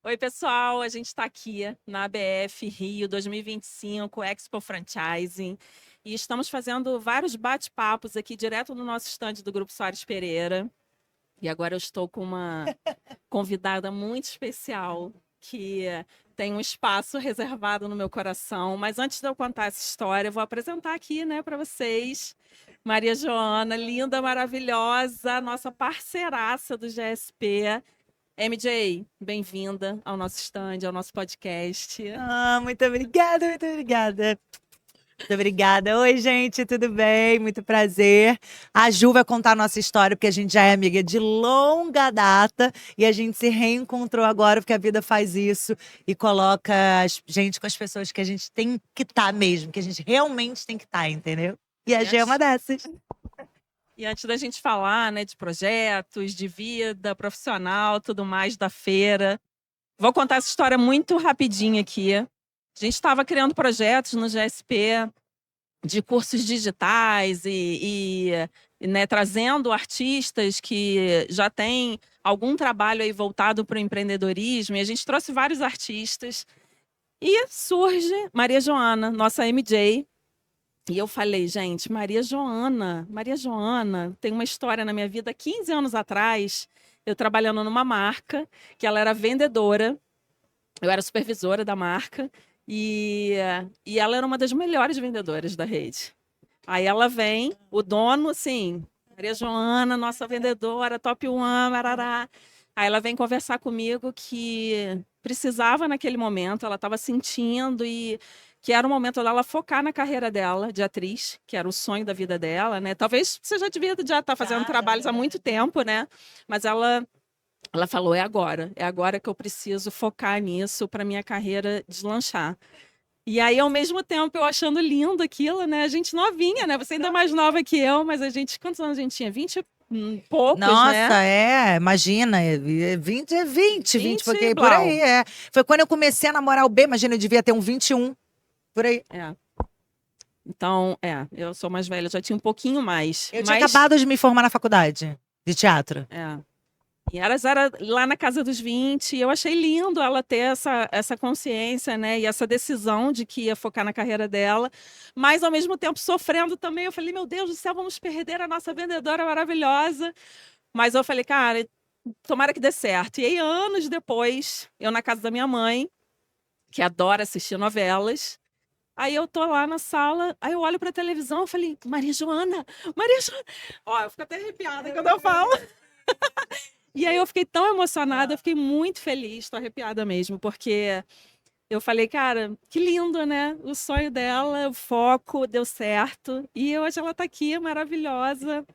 Oi, pessoal. A gente está aqui na ABF Rio 2025 Expo Franchising e estamos fazendo vários bate-papos aqui direto no nosso estande do Grupo Soares Pereira. E agora eu estou com uma convidada muito especial que tem um espaço reservado no meu coração. Mas antes de eu contar essa história, eu vou apresentar aqui, né, para vocês. Maria Joana, linda, maravilhosa, nossa parceiraça do GSP. MJ, bem-vinda ao nosso stand, ao nosso podcast. Muito obrigada, muito obrigada. Muito obrigada. Oi, gente, tudo bem? Muito prazer. A Ju vai contar a nossa história, porque a gente já é amiga de longa data e a gente se reencontrou agora, porque a vida faz isso e coloca a gente com as pessoas que a gente tem que estar mesmo, que a gente realmente tem que estar, entendeu? E a G é uma dessas. E antes da gente falar, né, de projetos, de vida profissional, tudo mais da feira, vou contar essa história muito rapidinho aqui. A gente estava criando projetos no GSP de cursos digitais né, trazendo artistas que já têm algum trabalho aí voltado para o empreendedorismo. E a gente trouxe vários artistas. E surge Maria Joana, nossa MJ. E eu falei, gente, Maria Joana tem uma história na minha vida. 15 anos atrás, eu trabalhando numa marca, que ela era vendedora, eu era supervisora da marca, e ela era uma das melhores vendedoras da rede. Aí ela vem, o dono, assim, Maria Joana, nossa vendedora, top one, arará. Aí ela vem conversar comigo que precisava naquele momento, ela estava sentindo e que era o momento dela focar na carreira dela de atriz, que era o sonho da vida dela, né? Talvez você já estar fazendo trabalhos há muito tempo, né? Mas ela falou, é agora que eu preciso focar nisso para minha carreira deslanchar. E aí, ao mesmo tempo, eu achando lindo aquilo, né? A gente novinha, né? Você ainda é mais nova que eu, mas a gente, quantos anos a gente tinha? 20 e poucos, Nossa, né? imagina, 20 é 20, 20 e porque por blau. aí, é. Foi quando eu comecei a namorar o B, imagina, eu devia ter um 21, por aí. É. Então, eu sou mais velha, já tinha um pouquinho mais. Eu tinha Mas, acabado de me formar na faculdade de teatro. é. E elas era lá na casa dos 20, e eu achei lindo ela ter essa consciência, né? E essa decisão de que ia focar na carreira dela, mas ao mesmo tempo sofrendo também. Eu falei, meu Deus do céu, vamos perder a nossa vendedora maravilhosa. Mas eu falei, cara, tomara que dê certo. E aí, anos depois, eu na casa da minha mãe, que adora assistir novelas. Aí eu tô lá na sala, aí eu olho pra televisão, eu falei, Maria Joana, Maria Joana. Ó, eu fico até arrepiada quando eu falo. E aí eu fiquei tão emocionada, eu fiquei muito feliz, tô arrepiada mesmo, porque eu falei, cara, que lindo, né? O sonho dela, o foco deu certo. E hoje ela tá aqui, maravilhosa.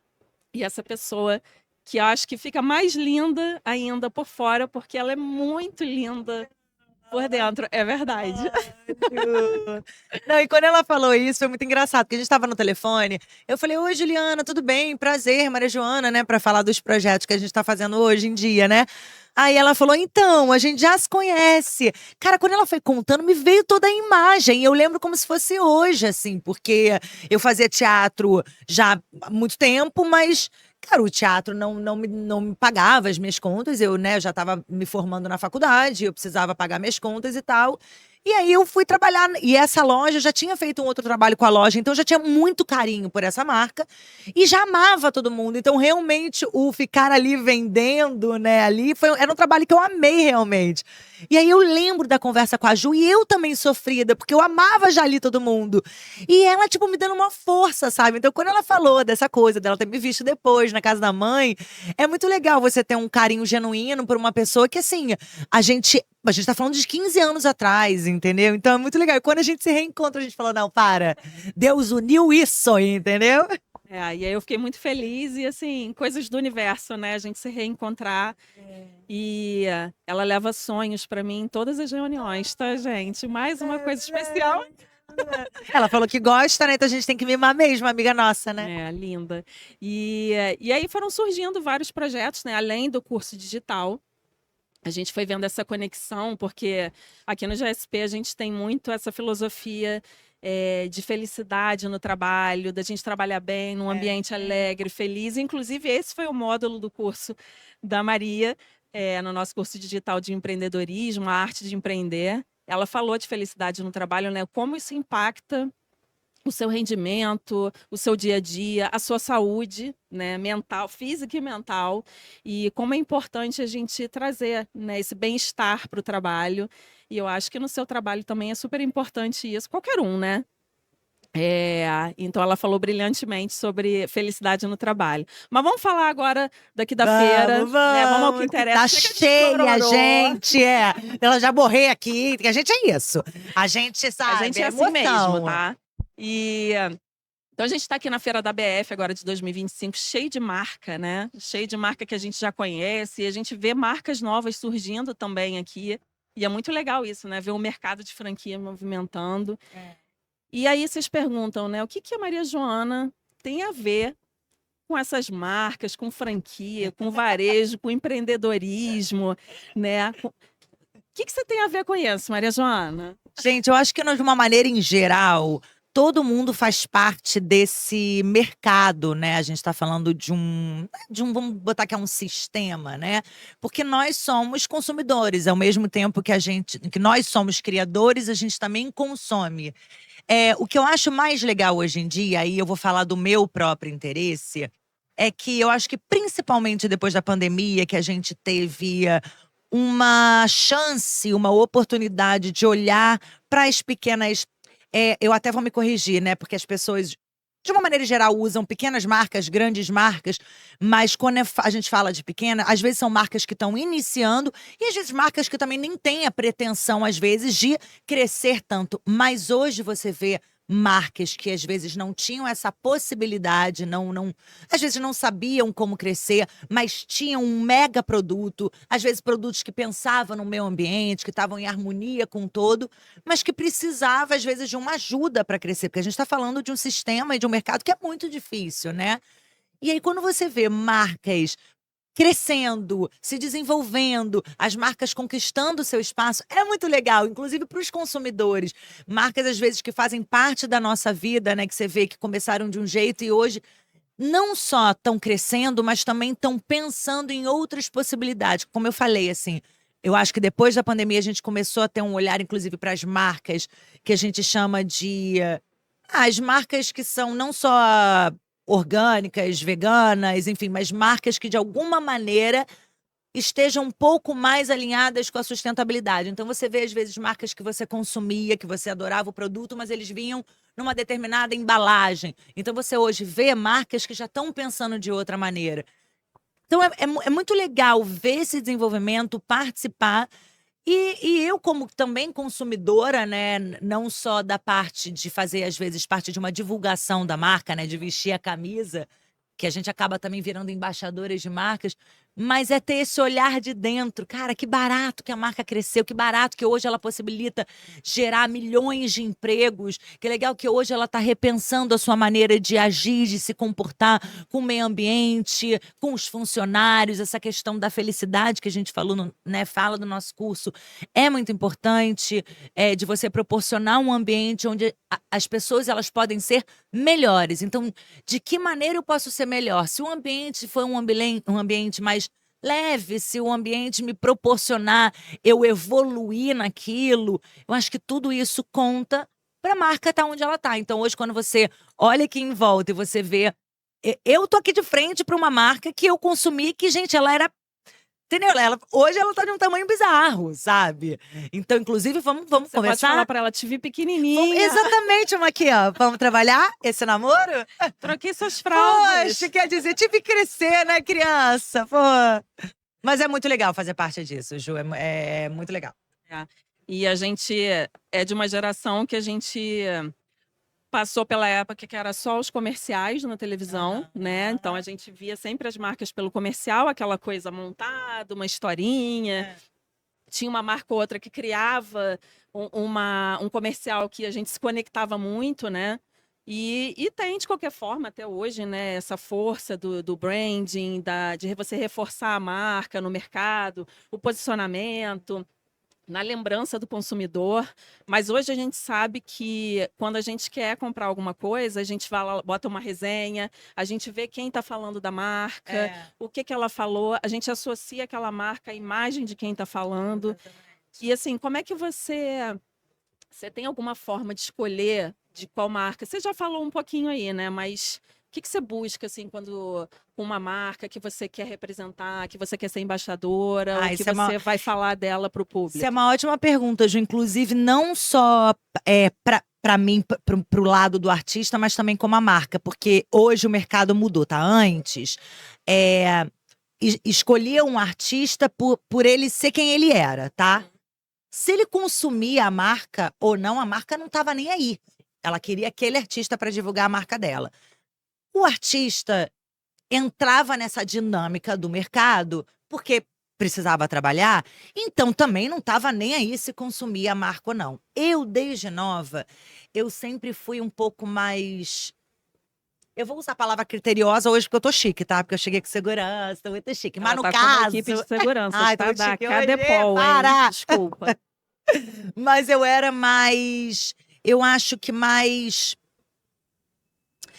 E essa pessoa que eu acho que fica mais linda ainda por fora, porque ela é muito linda por dentro, é verdade. Ju. Não, e quando ela falou isso, foi muito engraçado, porque a gente estava no telefone. Eu falei, oi, Juliana, tudo bem? Prazer, Maria Joana, né? Pra falar dos projetos que a gente tá fazendo hoje em dia, né? Aí ela falou, então, a gente já se conhece. Cara, quando ela foi contando, me veio toda a imagem. Eu lembro como se fosse hoje, assim, porque eu fazia teatro já há muito tempo, mas. Cara, o teatro não me pagava as minhas contas, eu, né, eu já estava me formando na faculdade, eu precisava pagar minhas contas e tal. E aí eu fui trabalhar, e essa loja, eu já tinha feito um outro trabalho com a loja, então eu já tinha muito carinho por essa marca e já amava todo mundo. Então realmente o ficar ali vendendo, né, ali era um trabalho que eu amei realmente. E aí eu lembro da conversa com a Ju e eu também sofrida, porque eu amava já ali todo mundo. E ela tipo me dando uma força, sabe? Então quando ela falou dessa coisa dela ter me visto depois na casa da mãe, é muito legal você ter um carinho genuíno por uma pessoa que assim, a gente tá falando de 15 anos atrás, entendeu? Então é muito legal. E quando a gente se reencontra, a gente fala, não, para, Deus uniu isso, entendeu? E aí eu fiquei muito feliz e assim, coisas do universo, né? A gente se reencontrar. E ela leva sonhos para mim em todas as reuniões, tá, gente? Mais uma coisa especial. Ela falou que gosta, né? Então a gente tem que mimar mesmo, amiga nossa, né? É, linda. E aí foram surgindo vários projetos, né? Além do curso digital. A gente foi vendo essa conexão, porque aqui no GSP a gente tem muito essa filosofia de felicidade no trabalho, da gente trabalhar bem, num ambiente alegre, feliz. Inclusive, esse foi o módulo do curso da Maria. no nosso curso digital de empreendedorismo, a arte de empreender. Ela falou de felicidade no trabalho, né? Como isso impacta o seu rendimento, o seu dia a dia, a sua saúde, né, mental, física e mental, e como é importante a gente trazer, né, esse bem-estar para o trabalho. E eu acho que no seu trabalho também é super importante isso, qualquer um, né? Então ela falou brilhantemente sobre felicidade no trabalho. Mas vamos falar agora daqui da feira, Vamos, né? Vamos ao que vamos, que interessa. tá Chega de cheia, chororô. gente. Ela já borrei aqui, que a gente é isso. A gente A sabe, gente é é assim mesmo, emoção. tá? Então a gente está aqui na Feira da BF agora de 2025, cheio de marca, né? Cheio de marca que a gente já conhece, e a gente vê marcas novas surgindo também aqui. E é muito legal isso, né? Ver o mercado de franquia movimentando. E aí vocês perguntam, né? O que a Maria Joana tem a ver com essas marcas, com franquia, com varejo, com empreendedorismo, né? O que você tem a ver com isso, Maria Joana? Gente, eu acho que de uma maneira em geral, todo mundo faz parte desse mercado, né? A gente está falando vamos botar que é um sistema, né? Porque nós somos consumidores, ao mesmo tempo que nós somos criadores, a gente também consome. O que eu acho mais legal hoje em dia, aí eu vou falar do meu próprio interesse, é que eu acho que principalmente depois da pandemia, que a gente teve uma chance, uma oportunidade de olhar para as pequenas. Eu até vou me corrigir, né? Porque as pessoas, de uma maneira geral, usam pequenas marcas, grandes marcas, mas quando a gente fala de pequena, às vezes são marcas que estão iniciando e às vezes marcas que também nem têm a pretensão, às vezes, de crescer tanto. Mas hoje você vê marcas que às vezes não tinham essa possibilidade, às vezes não sabiam como crescer, mas tinham um mega produto, às vezes produtos que pensavam no meio ambiente, que estavam em harmonia com o todo, mas que precisava às vezes de uma ajuda para crescer, porque a gente está falando de um sistema e de um mercado que é muito difícil, né? E aí quando você vê marcas crescendo, se desenvolvendo, as marcas conquistando seu espaço, é muito legal, inclusive para os consumidores. Marcas, às vezes, que fazem parte da nossa vida, né? Que você vê que começaram de um jeito e hoje não só estão crescendo, mas também estão pensando em outras possibilidades. Como eu falei, assim, eu acho que depois da pandemia a gente começou a ter um olhar, inclusive, para as marcas que a gente chama de as marcas que são não só orgânicas, veganas, enfim, mas marcas que de alguma maneira estejam um pouco mais alinhadas com a sustentabilidade. Então você vê às vezes marcas que você consumia, que você adorava o produto, mas eles vinham numa determinada embalagem. Então você hoje vê marcas que já estão pensando de outra maneira. Então é muito legal ver esse desenvolvimento, participar. E eu, como também consumidora, né, não só da parte de fazer, às vezes, parte de uma divulgação da marca, né, de vestir a camisa, que a gente acaba também virando embaixadores de marcas, mas é ter esse olhar de dentro. Cara, que barato que a marca cresceu, que barato que hoje ela possibilita gerar milhões de empregos, que legal que hoje ela está repensando a sua maneira de agir, de se comportar com o meio ambiente, com os funcionários, essa questão da felicidade que a gente falou, né, fala do nosso curso, é muito importante, de você proporcionar um ambiente onde as pessoas elas podem ser melhores. Então, de que maneira eu posso ser melhor? Se o ambiente for um ambiente mais leve, se o ambiente me proporcionar eu evoluir naquilo, eu acho que tudo isso conta para a marca estar onde ela está. Então, hoje, quando você olha aqui em volta e você vê. Eu tô aqui de frente para uma marca que eu consumi, que, gente, ela era. Entendeu? Hoje ela tá de um tamanho bizarro, sabe? Então, inclusive, vamos Você pode conversar? falar para ela, te vi pequenininha, Exatamente, uma aqui, ó. Vamos trabalhar esse namoro? troquei suas fraldas. Poxa, quer dizer, tive que crescer, né, criança? Pô. Mas é muito legal fazer parte disso, Ju. É muito legal. E a gente é de uma geração que a gente passou pela época que era só os comerciais na televisão, né? Então a gente via sempre as marcas pelo comercial, aquela coisa montada, uma historinha. Tinha uma marca ou outra que criava um comercial que a gente se conectava muito, né? E tem, de qualquer forma, até hoje, né, essa força do branding, de você reforçar a marca no mercado, o posicionamento. na lembrança do consumidor, mas hoje a gente sabe que quando a gente quer comprar alguma coisa, a gente vai lá, bota uma resenha, a gente vê quem está falando da marca, o que ela falou, a gente associa aquela marca à imagem de quem está falando. E assim, como é que você tem alguma forma de escolher de qual marca? Você já falou um pouquinho aí, né? Mas o que você busca, assim, quando uma marca que você quer representar, que você quer ser embaixadora, ou que Isso é uma, você vai falar dela para o isso é público? uma ótima pergunta, Ju. Inclusive, não só para mim, para o lado do artista, mas também como a marca, porque hoje o mercado mudou, tá? Antes, é, escolhia um artista por ele ser quem ele era, tá? Se ele consumia a marca ou não, a marca não estava nem aí. Ela queria aquele artista para divulgar a marca dela. O artista entrava nessa dinâmica do mercado porque precisava trabalhar, então também não estava nem aí se consumia a marca ou não. Eu, desde nova, eu sempre fui um pouco mais. Eu vou usar a palavra criteriosa hoje porque eu tô chique, tá? Porque eu cheguei com segurança, tô muito chique. Mas Ela no tá com uma equipe caso. de segurança, Ai, tô tá? muito Da chique hoje, Cadepol, hein? para! Desculpa. Mas eu era mais. Eu acho que mais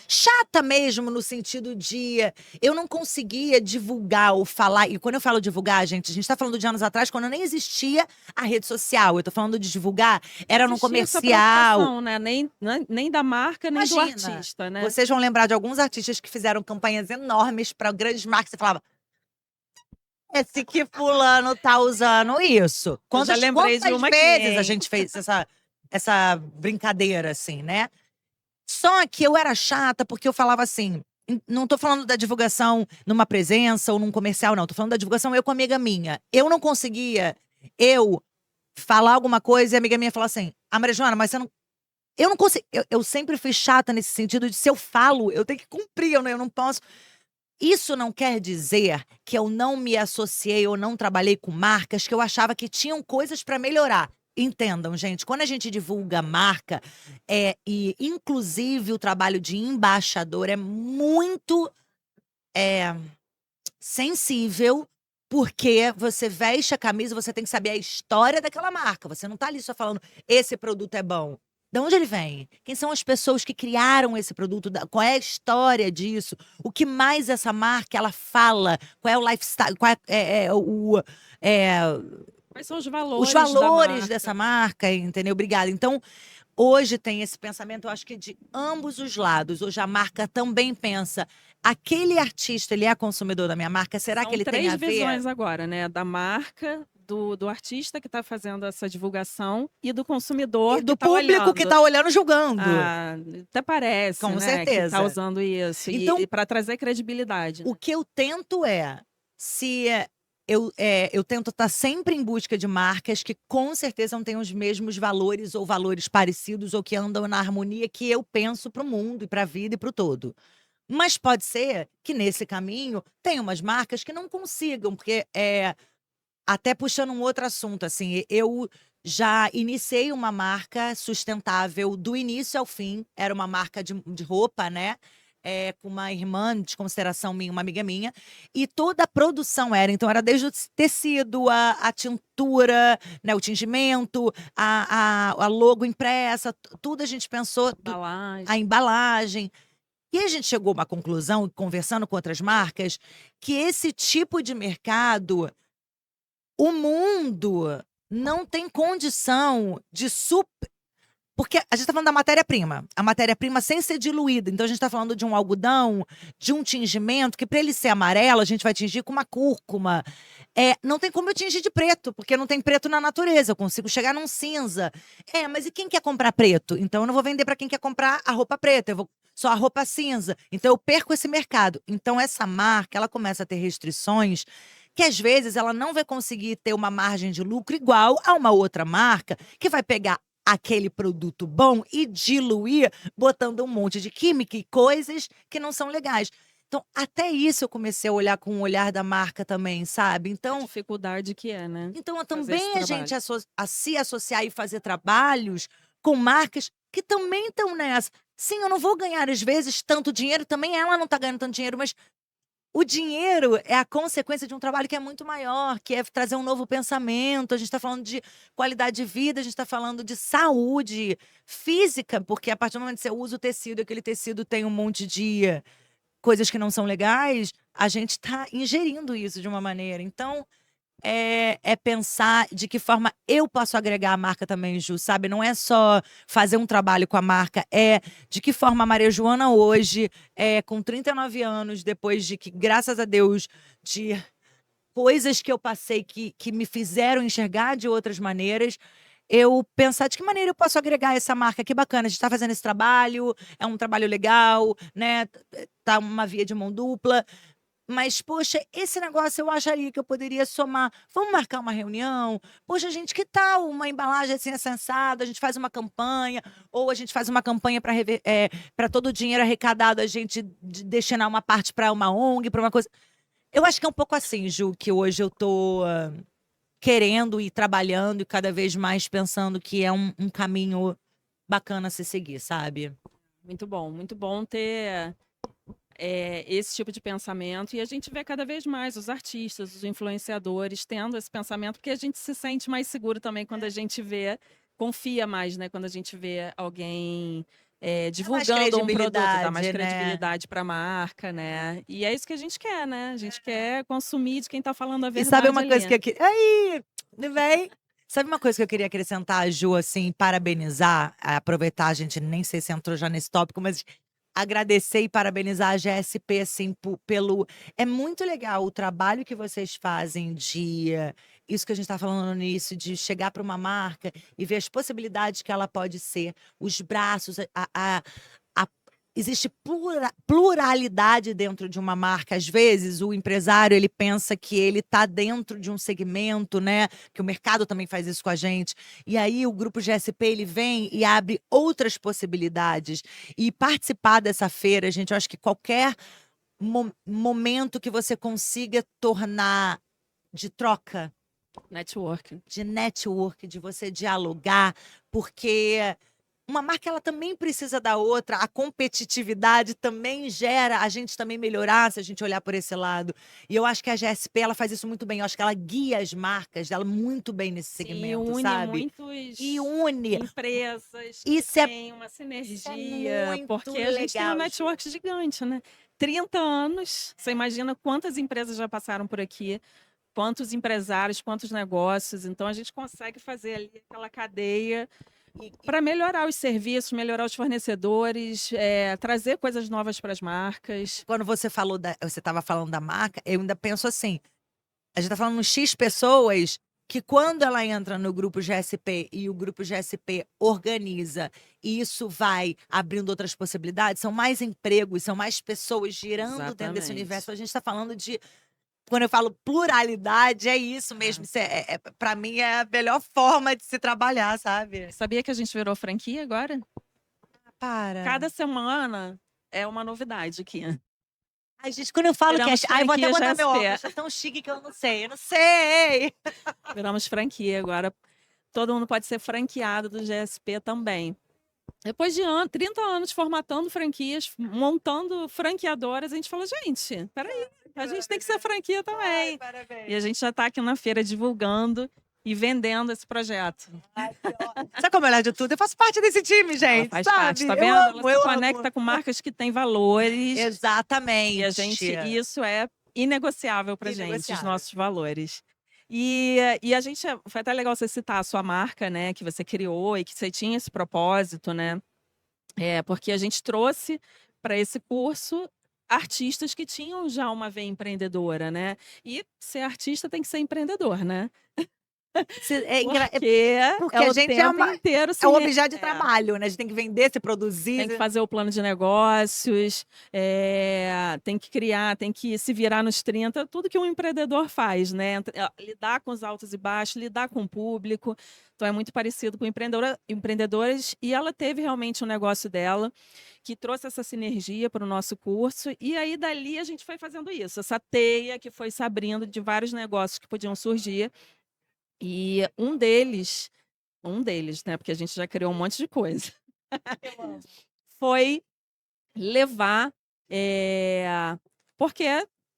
chata mesmo, no sentido de eu não conseguia divulgar ou falar. E quando eu falo divulgar, gente, a gente tá falando de anos atrás, quando nem existia a rede social. Eu tô falando de divulgar, era no Existia essa comercial. preocupação, né? Nem da marca, nem do Imagina, artista, né? vocês vão lembrar de alguns artistas que fizeram campanhas enormes para grandes marcas. Você falava, esse que fulano tá usando isso. Eu já lembrei de Quantas uma aqui, vezes a hein? gente fez essa brincadeira, assim, né? Só que eu era chata porque eu falava assim. Não tô falando da divulgação numa presença ou num comercial, não. Tô falando da divulgação eu com uma amiga minha. Eu não conseguia, eu falar alguma coisa e a amiga minha falar assim: Ah, Maria Joana, mas você não. Eu não consigo. Eu sempre fui chata nesse sentido de se eu falo, eu tenho que cumprir, eu não posso. Isso não quer dizer que eu não me associei ou não trabalhei com marcas que eu achava que tinham coisas para melhorar. Entendam, gente, quando a gente divulga marca, e inclusive o trabalho de embaixador é muito sensível, porque você veste a camisa, você tem que saber a história daquela marca. Você não tá ali só falando, esse produto é bom. De onde ele vem? Quem são as pessoas que criaram esse produto? Qual é a história disso? O que mais essa marca ela fala? Qual é o lifestyle? Qual é, Quais são os os valores da valores dessa marca? marca, entendeu? Obrigada. Então, hoje tem esse pensamento, eu acho que de ambos os lados. Hoje a marca também pensa, aquele artista, ele é consumidor da minha marca? Será que São ele tem três a ver? visões agora, né? Da marca, do artista que está fazendo essa divulgação e do consumidor E que do está público que olhando. tá olhando, julgando. Ah, até parece, Com né, que está certeza. usando isso. Então, E para trazer credibilidade, o né? que eu tento se eu tento estar sempre em busca de marcas que com certeza não tenham os mesmos valores ou valores parecidos ou que andam na harmonia que eu penso para o mundo e para a vida e para o todo. Mas pode ser que nesse caminho tenha umas marcas que não consigam, porque até puxando um outro assunto, assim, eu já iniciei uma marca sustentável do início ao fim. Era uma marca de roupa, né? Com uma irmã de consideração minha, uma amiga minha, e toda a produção então era desde o tecido, a tintura, né, o tingimento, a logo impressa, tudo a gente pensou, a Embalagem. embalagem. E a gente chegou a uma conclusão, conversando com outras marcas, que esse tipo de mercado o mundo não tem condição de porque a gente está falando da matéria-prima. A matéria-prima sem ser diluída. Então a gente está falando de um algodão, de um tingimento, que para ele ser amarelo, a gente vai tingir com uma cúrcuma. Não tem como eu tingir de preto, porque não tem preto na natureza. Eu consigo chegar num cinza. Mas e quem quer comprar preto? Então eu não vou vender para quem quer comprar a roupa preta. Eu vou só a roupa cinza. Então eu perco esse mercado. Então essa marca, ela começa a ter restrições que às vezes ela não vai conseguir ter uma margem de lucro igual a uma outra marca que vai pegar aquele produto bom e diluir, botando um monte de química e coisas que não são legais. Então, até isso eu comecei a olhar com o olhar da marca também, sabe? A Então, dificuldade que é, né? Fazer esse também a trabalho. gente a se associar e fazer trabalhos com marcas que também estão nessa. Sim, eu não vou ganhar, às vezes, tanto dinheiro, também ela não está ganhando tanto dinheiro, mas o dinheiro é a consequência de um trabalho que é muito maior, que é trazer um novo pensamento. A gente está falando de qualidade de vida, a gente está falando de saúde física, porque a partir do momento que você usa o tecido, aquele tecido tem um monte de coisas que não são legais, a gente está ingerindo isso de uma maneira. Então, é pensar de que forma eu posso agregar a marca também, Ju, sabe? Não é só fazer um trabalho com a marca, é de que forma a Maria Joana hoje, com 39 anos, depois de que, graças a Deus, de coisas que eu passei que me fizeram enxergar de outras maneiras, eu pensar de que maneira eu posso agregar essa marca. Que bacana, a gente está fazendo esse trabalho, é um trabalho legal, né? Tá uma via de mão dupla. Mas, poxa, esse negócio eu acharia que eu poderia somar. Vamos marcar uma reunião? Poxa, gente, que tal uma embalagem assim sensada? A gente faz uma campanha, ou a gente faz uma campanha para todo o dinheiro arrecadado, a gente destinar uma parte para uma ONG, para uma coisa. Eu acho que é um pouco assim, Ju, que hoje eu tô querendo e trabalhando e cada vez mais pensando que é um caminho bacana a se seguir, sabe? Muito bom ter esse tipo de pensamento. E a gente vê cada vez mais os artistas, os influenciadores tendo esse pensamento, porque a gente se sente mais seguro também quando a gente vê, confia mais, né? Quando a gente vê alguém Dá mais divulgando um produto, dá mais credibilidade, né? credibilidade para a marca, né? E é isso que a gente quer, né? A gente quer consumir de quem está falando a E sabe verdade uma coisa ali. que eu queria. Aí, vem. Sabe uma coisa que eu queria acrescentar, Ju, assim, parabenizar, aproveitar, a gente nem sei se entrou já nesse tópico, mas agradecer e parabenizar a GSP, assim, pelo. É muito legal o trabalho que vocês fazem de. Isso que a gente está falando no início, de chegar para uma marca e ver as possibilidades que ela pode ser, os braços, a- existe pluralidade dentro de uma marca. Às vezes, o empresário ele pensa que ele está dentro de um segmento, né? Que o mercado também faz isso com a gente. E aí o grupo GSP ele vem e abre outras possibilidades. E participar dessa feira, gente, eu acho que qualquer momento que você consiga tornar de troca, Network. de network, de você dialogar, porque uma marca ela também precisa da outra, a competitividade também gera a gente também melhorar se a gente olhar por esse lado. E eu acho que a GSP ela faz isso muito bem, eu acho que ela guia as marcas dela muito bem nesse Sim, segmento, une sabe? muitas E une. empresas que Isso é, têm uma isso é sinergia, muito porque a gente tem um legal, Ju. network gigante, né? 30 anos, você imagina quantas empresas já passaram por aqui, quantos empresários, quantos negócios. Então a gente consegue fazer ali aquela cadeia para melhorar os serviços, melhorar os fornecedores, trazer coisas novas para as marcas. Quando você falou você estava falando da marca, eu ainda penso assim, a gente tá falando X pessoas que quando ela entra no grupo GSP e o grupo GSP organiza e isso vai abrindo outras possibilidades, são mais empregos, são mais pessoas girando dentro desse Exatamente. universo. A gente está falando de, quando eu falo pluralidade, é isso mesmo. Isso para mim é a melhor forma de se trabalhar, sabe? Sabia que a gente virou franquia agora? Para. Cada semana é uma novidade aqui. Ai, gente, quando eu falo que Viramos Ai, vou até franquia botar meu GSP. óculos, é tão chique que eu não sei. Eu não sei! Viramos franquia agora. Todo mundo pode ser franqueado do GSP também. Depois de 30 anos formatando franquias, montando franqueadoras, a gente falou, gente, peraí, a gente tem que ser franquia também. Ai, parabéns. E a gente já está aqui na feira divulgando e vendendo esse projeto. Ai, sabe como é melhor de tudo? Eu faço parte desse time, gente. Ela faz sabe? parte, tá Eu vendo? amo, Ela se eu conecta amo. com marcas que têm valores. Exatamente. E a gente, isso é inegociável pra gente, os Inegociável. nossos valores. E a gente, foi até legal você citar a sua marca, né, que você criou e que você tinha esse propósito, né? Porque a gente trouxe para esse curso artistas que tinham já uma veia empreendedora, né? E ser artista tem que ser empreendedor, né? Porque Porque é a o gente tempo inteiro é um objeto de trabalho, né? A gente tem que vender, se produzir. Tem que fazer o plano de negócios, tem que criar, tem que se virar nos 30, tudo que um empreendedor faz, né? Lidar com os altos e baixos, lidar com o público. Então é muito parecido com empreendedores. E ela teve realmente um negócio dela que trouxe essa sinergia para o nosso curso. E aí dali a gente foi fazendo isso, essa teia que foi se abrindo de vários negócios que podiam surgir. E um deles, né? Porque a gente já criou um monte de coisa. Foi levar, porque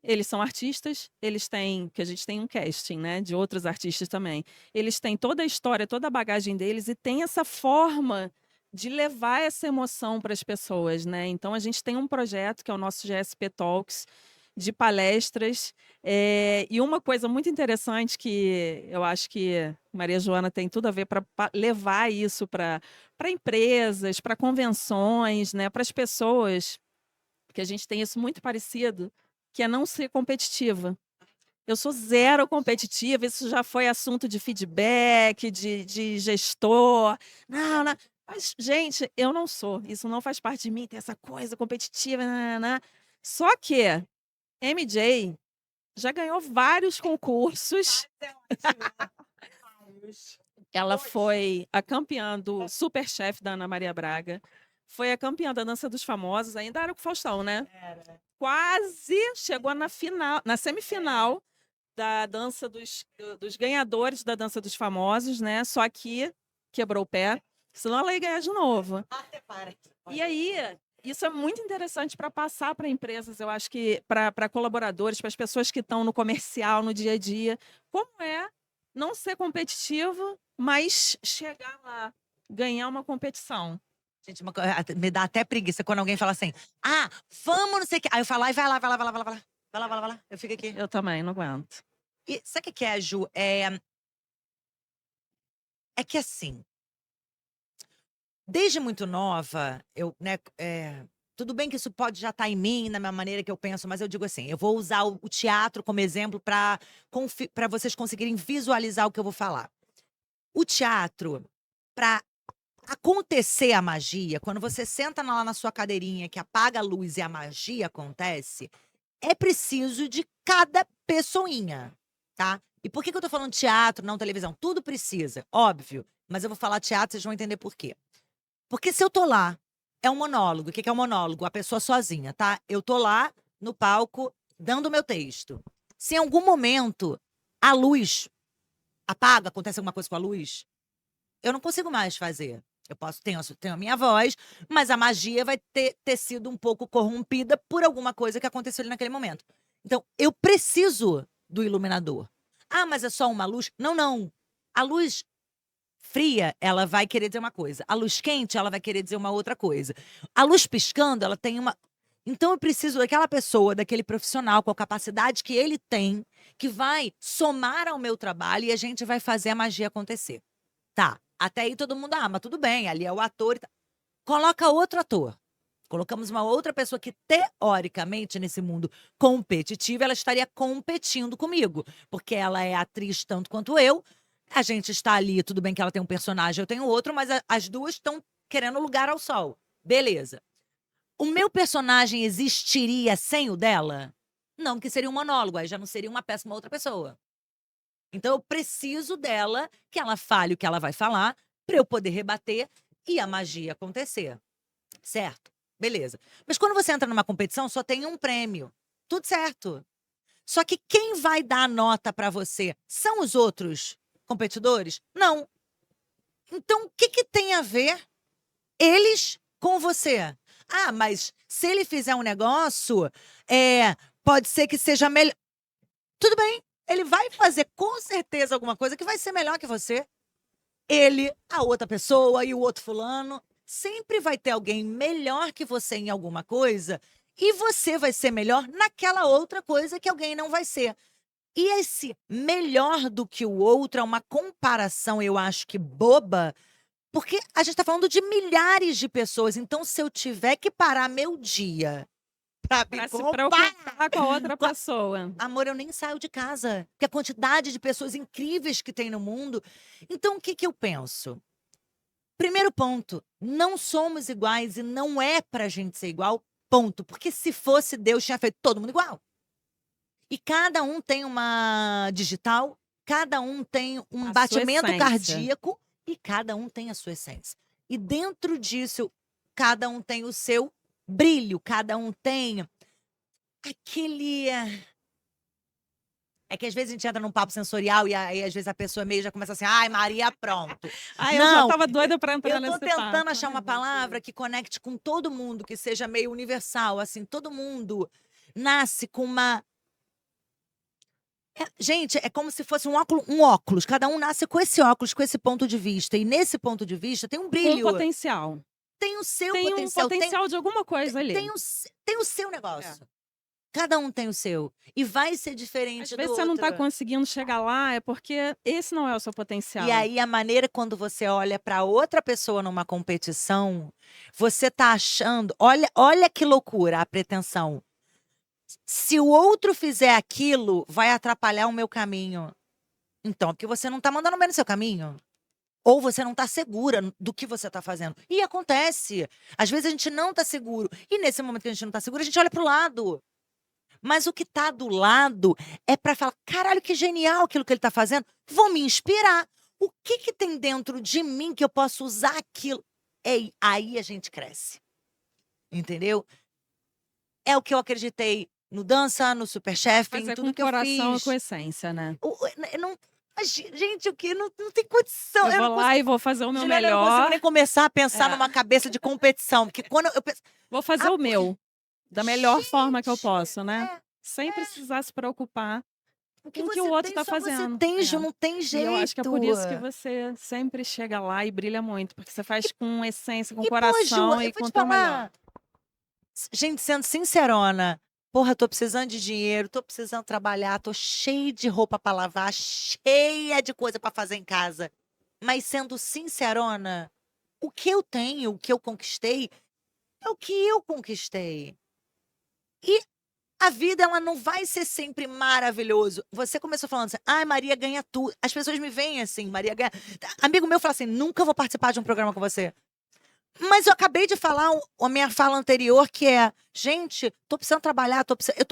Eles são artistas, eles têm, que a gente tem um casting, né, de outros artistas também. Eles têm toda a história, toda a bagagem deles e tem essa forma de levar essa emoção para as pessoas, né? Então a gente tem um projeto que é o nosso GSP Talks de palestras. E uma coisa muito interessante que eu acho que Maria Joana tem tudo a ver para levar isso para empresas, para convenções, né, para as pessoas, porque a gente tem isso muito parecido, que é não ser competitiva. Eu sou zero competitiva, isso já foi assunto de feedback, de gestor. Não, não. Mas, gente, eu não sou. Isso não faz parte de mim, tem essa coisa competitiva. Nananã. Só que MJ já ganhou vários concursos. Ela foi a campeã do Superchef da Ana Maria Braga. Foi a campeã da Dança dos Famosos. Ainda era com o Faustão, né? Quase chegou na final, na semifinal da dança dos ganhadores da Dança dos Famosos, né? Só que quebrou o pé, senão ela ia ganhar de novo. E aí, isso é muito interessante para passar para empresas, eu acho que para colaboradores, para as pessoas que estão no comercial, no dia a dia, como é não ser competitivo, mas chegar lá, ganhar uma competição. Gente, me dá até preguiça quando alguém fala assim, ah, vamos, não sei o quê. Aí eu falo, vai lá, vai lá, vai lá, vai lá, vai lá. Vai lá, vai lá, vai lá. Eu fico aqui. Eu também, não aguento. E sabe o que é, Ju? É que assim, desde muito nova, eu, né, tudo bem que isso pode já estar em mim, na minha maneira que eu penso, mas eu digo assim, eu vou usar o teatro como exemplo para vocês conseguirem visualizar o que eu vou falar. O teatro, para acontecer a magia, quando você senta lá na sua cadeirinha, que apaga a luz e a magia acontece, é preciso de cada pessoinha, tá? E por que eu tô falando teatro, não televisão? Tudo precisa, óbvio. Mas eu vou falar teatro, vocês vão entender por quê. Porque se eu tô lá, é um monólogo. O que é um monólogo? A pessoa sozinha, tá? Eu tô lá no palco, dando o meu texto. Se em algum momento a luz apaga, acontece alguma coisa com a luz, eu não consigo mais fazer. Eu tenho a minha voz, mas a magia vai ter sido um pouco corrompida por alguma coisa que aconteceu ali naquele momento. Então, eu preciso do iluminador. Ah, mas é só uma luz? Não, não. A luz fria, ela vai querer dizer uma coisa. A luz quente, ela vai querer dizer uma outra coisa. A luz piscando, ela tem uma. Então, eu preciso daquela pessoa, daquele profissional, com a capacidade que ele tem, que vai somar ao meu trabalho e a gente vai fazer a magia acontecer. Tá, até aí todo mundo, mas tudo bem, ali é o ator e tal. Coloca outro ator. Colocamos uma outra pessoa que, teoricamente, nesse mundo competitivo, ela estaria competindo comigo. Porque ela é atriz tanto quanto eu. A gente está ali, tudo bem que ela tem um personagem, eu tenho outro, mas as duas estão querendo lugar ao sol. Beleza. O meu personagem existiria sem o dela? Não, porque seria um monólogo, aí já não seria uma péssima outra pessoa. Então eu preciso dela, que ela fale o que ela vai falar, para eu poder rebater e a magia acontecer. Certo? Beleza. Mas quando você entra numa competição, só tem um prêmio. Tudo certo. Só que quem vai dar a nota para você são os outros competidores? Não. Então o que tem a ver eles com você? Ah, mas se ele fizer um negócio, pode ser que seja melhor. Tudo bem. Ele vai fazer com certeza alguma coisa que vai ser melhor que você. Ele, a outra pessoa e o outro fulano. Sempre vai ter alguém melhor que você em alguma coisa e você vai ser melhor naquela outra coisa que alguém não vai ser. E esse melhor do que o outro é uma comparação, eu acho que boba, porque a gente está falando de milhares de pessoas. Então, se eu tiver que parar meu dia para se preocupar com a outra pessoa. Amor, eu nem saio de casa. Porque a quantidade de pessoas incríveis que tem no mundo. Então, o que eu penso? Primeiro ponto, não somos iguais e não é pra gente ser igual, ponto. Porque se fosse, Deus tinha feito todo mundo igual. E cada um tem uma digital, cada um tem um batimento cardíaco e cada um tem a sua essência. E dentro disso, cada um tem o seu brilho, cada um tem aquele. É que às vezes a gente entra num papo sensorial e aí às vezes a pessoa meio já começa assim, ai, Maria, pronto. Eu já tava doida pra entrar nesse papo. Eu tô tentando achar uma palavra que conecte com todo mundo, que seja meio universal, assim, todo mundo nasce com uma Gente, é como se fosse um óculos. Cada um nasce com esse óculos, com esse ponto de vista. E nesse ponto de vista tem um Com brilho. potencial. Tem o seu Tem um potencial. potencial de alguma coisa ali. Tem o seu negócio. Cada um tem o seu. E vai ser Às diferente do vezes você não tá outro. conseguindo chegar lá, é porque esse não é o seu potencial. E aí, a maneira quando você olha para outra pessoa numa competição, você tá achando. Olha que loucura a pretensão. Se o outro fizer aquilo, vai atrapalhar o meu caminho. Então, é porque você não tá mandando bem no seu caminho. Ou você não tá segura do que você tá fazendo. E acontece. Às vezes a gente não tá seguro. E nesse momento que a gente não tá seguro, a gente olha pro lado. Mas o que tá do lado é para falar: caralho, que genial aquilo que ele tá fazendo. Vou me inspirar. O que que tem dentro de mim que eu posso usar aquilo? Aí a gente cresce. Entendeu? É o que eu acreditei no Dança, no Superchef, Mas em é tudo com que eu coração e fiz. com essência, né? Não, gente, o que? Não tem condição. Eu Eu vou não lá e vou fazer o meu Juliana, eu não consigo melhor. nem começar a pensar É. numa cabeça de competição. Porque quando eu penso. Vou fazer o meu. Da melhor forma que eu posso, né? É, Sem precisar se preocupar o com o que o você outro tem, tá só você fazendo. tem, É. Ju, não tem E jeito. eu acho que é por isso que você sempre chega lá e brilha muito. Porque você faz com essência, com Pô, Ju, coração eu e vou com te o teu melhor. falar. Gente, sendo sincerona, porra, tô precisando de dinheiro, tô precisando trabalhar, tô cheia de roupa pra lavar, cheia de coisa pra fazer em casa. Mas sendo sincerona, o que eu tenho, o que eu conquistei, é o que eu conquistei. E a vida, ela não vai ser sempre maravilhoso. Você começou falando assim: ai, Maria ganha tudo. As pessoas me veem assim, Maria ganha. Amigo meu fala assim: nunca vou participar de um programa com você. Mas eu acabei de falar a minha fala anterior, que é: gente, tô precisando trabalhar, tô precisando.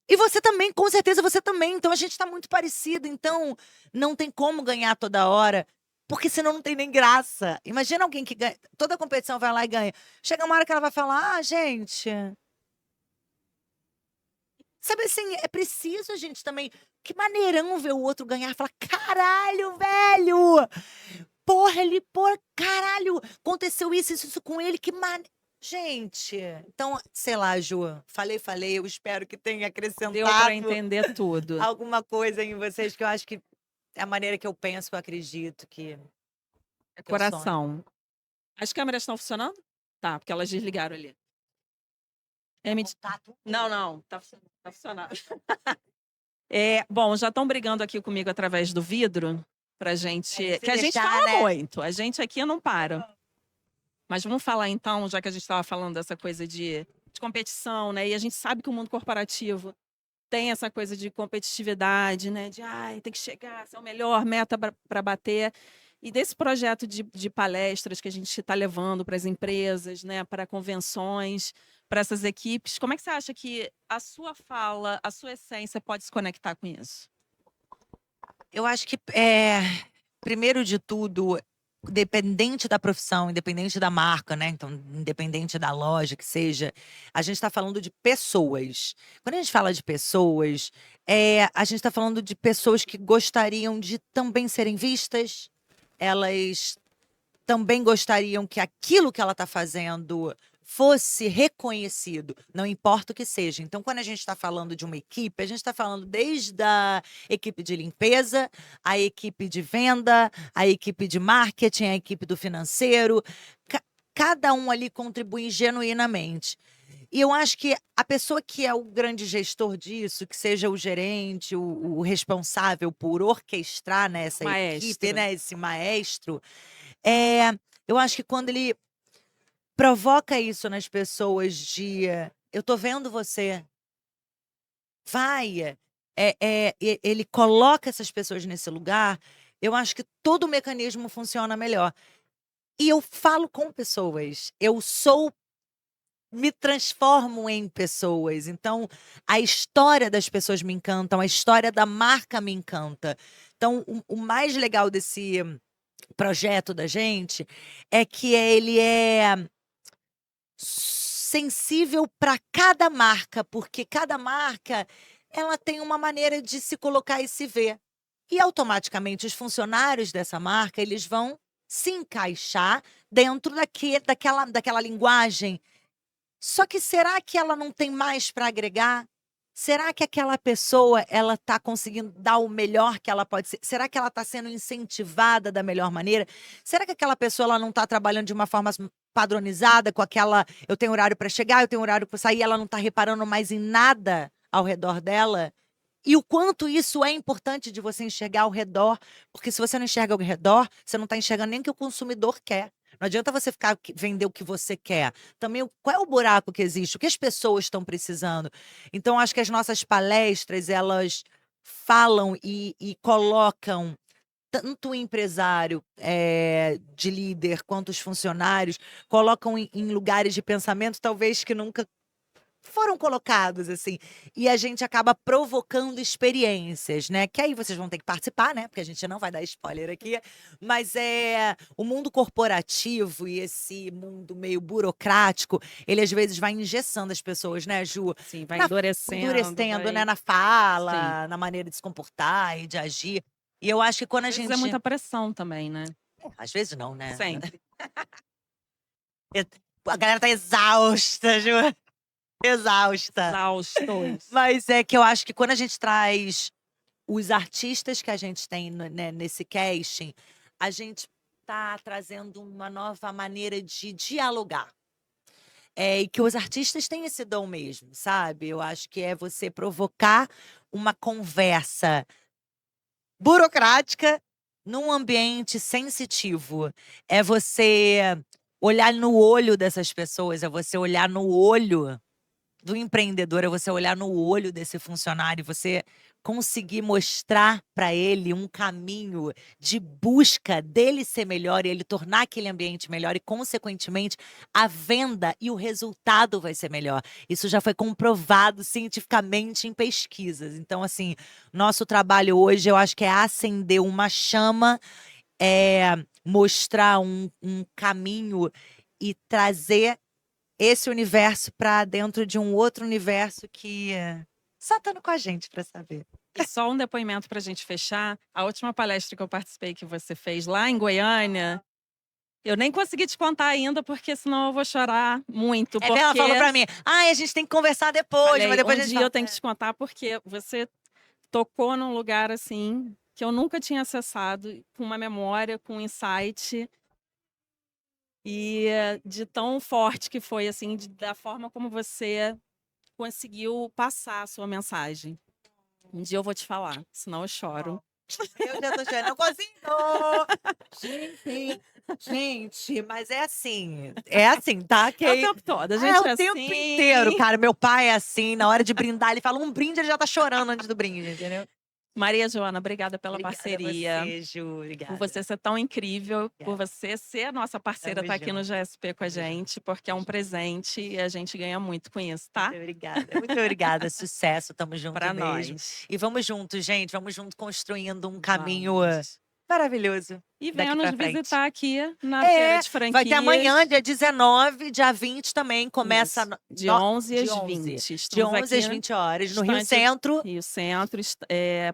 E você também, com certeza você também. Então a gente tá muito parecido. Então não tem como ganhar toda hora. Porque senão não tem nem graça. Imagina alguém que ganha. Toda competição vai lá e ganha. Chega uma hora que ela vai falar: ah, gente. Sabe assim, é preciso a gente também. Que maneirão ver o outro ganhar. Falar: caralho, velho! Porra, caralho! Aconteceu isso com ele, que maneiro. Gente, então, sei lá, Ju, falei, eu espero que tenha Deu pra acrescentado entender tudo. alguma coisa em vocês, que eu acho que é a maneira que eu penso, que eu acredito, que É eu sonho. coração. As câmeras estão funcionando? Tá, porque elas desligaram ali. Não, tá funcionando. Bom, já estão brigando aqui comigo através do vidro pra gente. Se Que a gente deixar, fala né? muito. A gente aqui não para. Mas vamos falar então, já que a gente estava falando dessa coisa de competição, né? E a gente sabe que o mundo corporativo tem essa coisa de competitividade, né? De ai, tem que chegar, ser o melhor, meta para bater. E desse projeto de palestras que a gente está levando para as empresas, né? Para convenções, para essas equipes, como é que você acha que a sua fala, a sua essência pode se conectar com isso? Eu acho que, primeiro de tudo, independente da profissão, independente da marca, né? Então, independente da loja que seja, a gente está falando de pessoas. Quando a gente fala de pessoas, a gente está falando de pessoas que gostariam de também serem vistas, elas também gostariam que aquilo que ela está fazendo fosse reconhecido, não importa o que seja. Então, quando a gente está falando de uma equipe, a gente está falando desde a equipe de limpeza, a equipe de venda, a equipe de marketing, a equipe do financeiro. Cada um ali contribui genuinamente. E eu acho que a pessoa que é o grande gestor disso, que seja o gerente, o responsável por orquestrar, né, essa equipe, Maestro. né, esse maestro, eu acho que quando ele provoca isso nas pessoas de eu tô vendo você, vai, ele coloca essas pessoas nesse lugar, eu acho que todo o mecanismo funciona melhor. E eu falo com pessoas, me transformo em pessoas. Então, a história das pessoas me encantam, a história da marca me encanta. Então, o mais legal desse projeto da gente é que ele é sensível para cada marca, porque cada marca ela tem uma maneira de se colocar e se ver. E automaticamente os funcionários dessa marca, eles vão se encaixar dentro daquela linguagem. Só que será que ela não tem mais para agregar? será que aquela pessoa, ela tá conseguindo dar o melhor que ela pode ser? Será que ela está sendo incentivada da melhor maneira? Será que aquela pessoa, ela não está trabalhando de uma forma padronizada, com aquela, eu tenho horário para chegar, eu tenho horário para sair, ela não está reparando mais em nada ao redor dela? E o quanto isso é importante de você enxergar ao redor, porque se você não enxerga ao redor, você não está enxergando nem o que o consumidor quer. Não adianta você ficar vender o que você quer. Também qual é o buraco que existe? O que as pessoas estão precisando? Então, acho que as nossas palestras, elas falam e colocam tanto o empresário de líder quanto os funcionários, colocam em lugares de pensamento talvez que nunca foram colocados, assim. E a gente acaba provocando experiências, né? Que aí vocês vão ter que participar, né? Porque a gente não vai dar spoiler aqui. Mas o mundo corporativo e esse mundo meio burocrático, ele às vezes vai engessando as pessoas, né, Ju? Sim, vai Na, endurecendo, endurecendo, né? vai... Na Sim. fala, na maneira de se comportar e de agir. E eu acho que quando a Às vezes é gente. muita pressão também, né? Às vezes não, né? Sempre. A galera tá exausta, Ju. Exausta. Exaustos. Mas é que eu acho que quando a gente traz os artistas que a gente tem né, nesse casting, a gente tá trazendo uma nova maneira de dialogar. E que os artistas têm esse dom mesmo, sabe? Eu acho que é você provocar uma conversa burocrática num ambiente sensitivo. É você olhar no olho dessas pessoas, é você olhar no olho do empreendedor, é você olhar no olho desse funcionário, você conseguir mostrar para ele um caminho de busca dele ser melhor e ele tornar aquele ambiente melhor e, consequentemente, a venda e o resultado vai ser melhor. Isso já foi comprovado cientificamente em pesquisas. Então, assim, nosso trabalho hoje, eu acho que é acender uma chama, mostrar um caminho e trazer esse universo para dentro de um outro universo que só estando com a gente para saber. E só um depoimento para a gente fechar. A última palestra que eu participei que você fez lá em Goiânia, eu nem consegui te contar ainda, porque senão eu vou chorar muito. É, ela falou para mim, a gente tem que conversar depois, Falei, mas depois um a gente dia fala. eu tenho que te contar, porque você tocou num lugar assim que eu nunca tinha acessado, com uma memória, com um insight. E de tão forte que foi, assim, da forma como você conseguiu passar a sua mensagem. Um dia eu vou te falar, senão eu choro. Eu já tô chorando, não consigo! Gente, mas é assim, tá? É o tempo todo, a É gente é o tempo assim. inteiro, cara. Meu pai é assim, na hora de brindar, ele fala um brinde, ele já tá chorando antes do brinde, entendeu? Maria Joana, obrigada pela Obrigada parceria. a você, Ju, Por obrigada. você ser tão incrível, por Obrigada. você ser a nossa parceira, Tamo estar aqui no junto. GSP com a Tamo junto. gente, porque é um presente e a gente ganha muito com isso, tá? Muito obrigada. Sucesso, tamo junto Pra mesmo. nós. E vamos juntos, gente, vamos junto construindo um caminho Vamos. maravilhoso E daqui venha nos pra frente. visitar aqui na Feira de Franquias. Vai ter amanhã, dia 19, dia 20 também, começa Isso, de 11 às 20. De Estamos 11 às aqui 20 horas, no Rio estande- Centro, Rio Centro,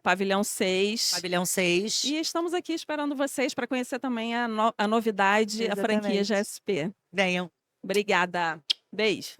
Pavilhão 6. pavilhão 6. E estamos aqui esperando vocês para conhecer também a novidade, a franquia Exatamente. GSP. Venham. Obrigada. Beijo.